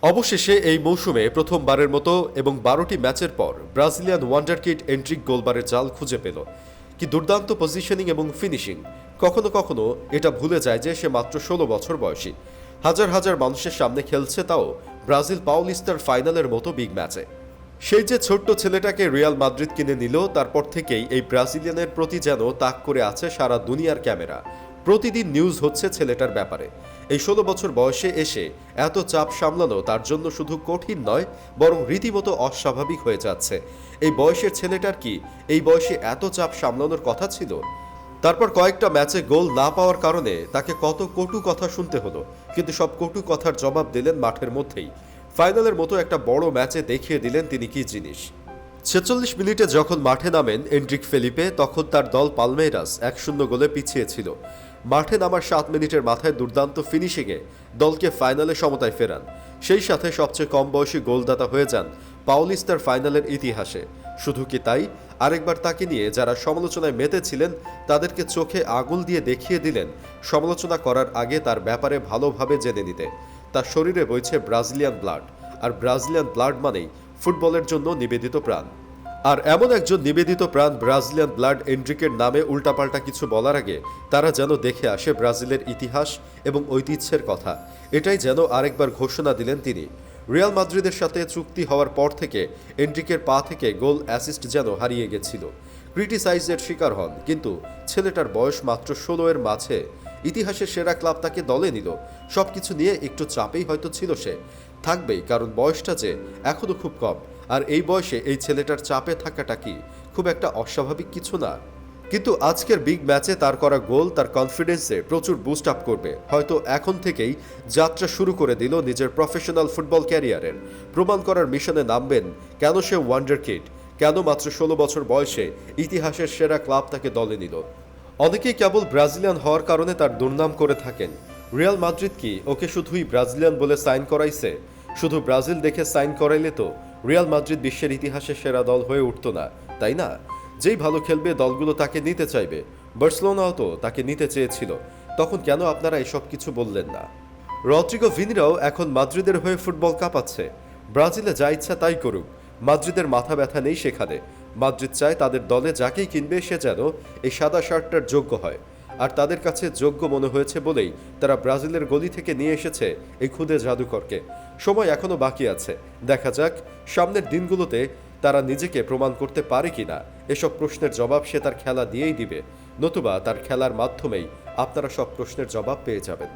অবশেষে এই মৌসুমে প্রথমবারের মতো এবং ১২টি ম্যাচের পর ব্রাজিলিয়ান ওয়ান্ডারকিড এন্ড্রিক গোলবারের জাল খুঁজে পেল। কি দুর্দান্ত পজিশনিং এবং ফিনিশিং! কখনো কখনো এটা ভুলে যায় যে সে মাত্র ১৬ বছর বয়সী। হাজার হাজার মানুষের সামনে খেলছে, তাও ব্রাজিল পাউলিস্টার ফাইনালের মতো বিগ ম্যাচে। সেই যে ছোট্ট ছেলেটাকে রিয়াল মাদ্রিদ কিনে নিল, তারপর থেকেই এই ব্রাজিলিয়ানের প্রতি যেন তাক করে আছে সারা দুনিয়ার ক্যামেরা। প্রতিদিন নিউজ হচ্ছে ছেলেটার ব্যাপারে। এই ১৬ বছর বয়সে এসে এত চাপ সামলানো তার জন্য শুধু কঠিন নয়, বরং রীতিমতো অস্বাভাবিক হয়ে যাচ্ছে। এই বয়সের ছেলেটার কি এই বয়সে এত চাপ সামলানোর কথা ছিল? তারপর কয়েকটা ম্যাচে গোল না পাওয়ার কারণে তাকে কত কটু কথা শুনতে হলো, কিন্তু সব কটু কথার জবাব দিলেন মাঠের মধ্যেই। ফাইনালের মতো একটা বড় ম্যাচে দেখিয়ে দিলেন তিনি কি জিনিস। ৪৬ মিনিটে যখন মাঠে নামেন এন্ড্রিক ফেলিপে, তখন তার দল পালমেইরাস ১-০ গোলে পিছিয়ে ছিল। মাঠে নামার ৭ মিনিটের মাথায় দুর্দান্ত ফিনিশিংয়ে দলকে ফাইনালে সমতায় ফেরান। সেই সাথে সবচেয়ে কম বয়সী গোলদাতা হয়ে যান পাউলিস্তার ফাইনালের ইতিহাসে। শুধু কি তাই, আরেকবার তাকে নিয়ে যারা সমালোচনায় মেতেছিলেন তাদেরকে চোখে আঙুল দিয়ে দেখিয়ে দিলেন সমালোচনা করার আগে তার ব্যাপারে ভালোভাবে জেনে নিতে। তার শরীরে বইছে ব্রাজিলিয়ান ব্লাড, আর ব্রাজিলিয়ান ব্লাড মানেই ফুটবলের জন্য নিবেদিত প্রাণ। আর এমন একজন নিবেদিত প্রাণ ব্রাজিলিয়ান ব্লাড এন্ড্রিকের নামে উল্টাপাল্টা কিছু বলার আগে তারা যেন দেখে আসে ব্রাজিলের ইতিহাস এবং ঐতিহ্যের কথা। এটাই যেন আরেকবার ঘোষণা দিলেন তিনি। রিয়াল মাদ্রিদের সাথে চুক্তি হওয়ার পর থেকে এন্ড্রিকের পা থেকে গোল অ্যাসিস্ট যেন হারিয়ে গেছিল। ক্রিটিসাইজের শিকার হন, কিন্তু ছেলেটার বয়স মাত্র ১৬ এর মাঝে ইতিহাসের সেরা ক্লাব তাকে দলে নিল। সবকিছু নিয়ে একটু চাপেই হয়তো ছিল সে, থাকবেই, কারণ বয়সটা যে এখনো খুব কম। আর এই বয়সে এই ছেলেটার চাপে থাকাটা কি খুব একটা অস্বাভাবিক কিছু না? কিন্তু আজকের বিগ ম্যাচে তার করা গোল তার কনফিডেন্সে প্রচুর বুস্ট আপ করবে। হয়তো এখন থেকেই যাত্রা শুরু করে দিল নিজের প্রফেশনাল ফুটবল ক্যারিয়ারের। প্রমাণ করার মিশনে নামবেন কেন সে ওয়ান্ডার কিড, কেন মাত্র ১৬ বছর বয়সে ইতিহাসের সেরা ক্লাব তাকে দলে নিল। অনেকেই কেবল ব্রাজিলিয়ান হওয়ার কারণে তার দুর্নাম করে থাকেন। রিয়াল মাদ্রিদ কি ওকে শুধুই ব্রাজিলিয়ান বলে সাইন করাইছে? শুধু ব্রাজিল দেখে সাইন করাইলে তো রিয়াল মাদ্রিদ বিশ্বের ইতিহাসের সেরা দল হয়ে উঠত না, তাই না? যেই ভালো খেলবে দলগুলো তাকে নিতে চাইবে। বার্সেলোনাও তো তাকে নিতে চেয়েছিল, তখন কেন আপনারা এসব কিছু বললেন না? রদ্রিগো ভিনিরাও এখন মাদ্রিদের হয়ে ফুটবল কাঁপাচ্ছে। ব্রাজিলে যা ইচ্ছা তাই করুক, মাদ্রিদের মাথা ব্যথা নেই সেখানে। মাদ্রিদ চায় তাদের দলে যাকেই কিনবে সে যেন এই সাদা শার্টটার যোগ্য হয়। আর তাদের কাছে যোগ্য মনে হয়েছে বলেই তারা ব্রাজিলের গলি থেকে নিয়ে এসেছে এই খুদে জাদুকরকে। সময় এখনো বাকি আছে, দেখা যাক সামনের দিনগুলোতে তারা নিজেকে প্রমাণ করতে পারে কিনা। এসব প্রশ্নের জবাব সে তার খেলা দিয়েই দিবে, নতুবা তার খেলার মাধ্যমেই আপনারা সব প্রশ্নের জবাব পেয়ে যাবেন।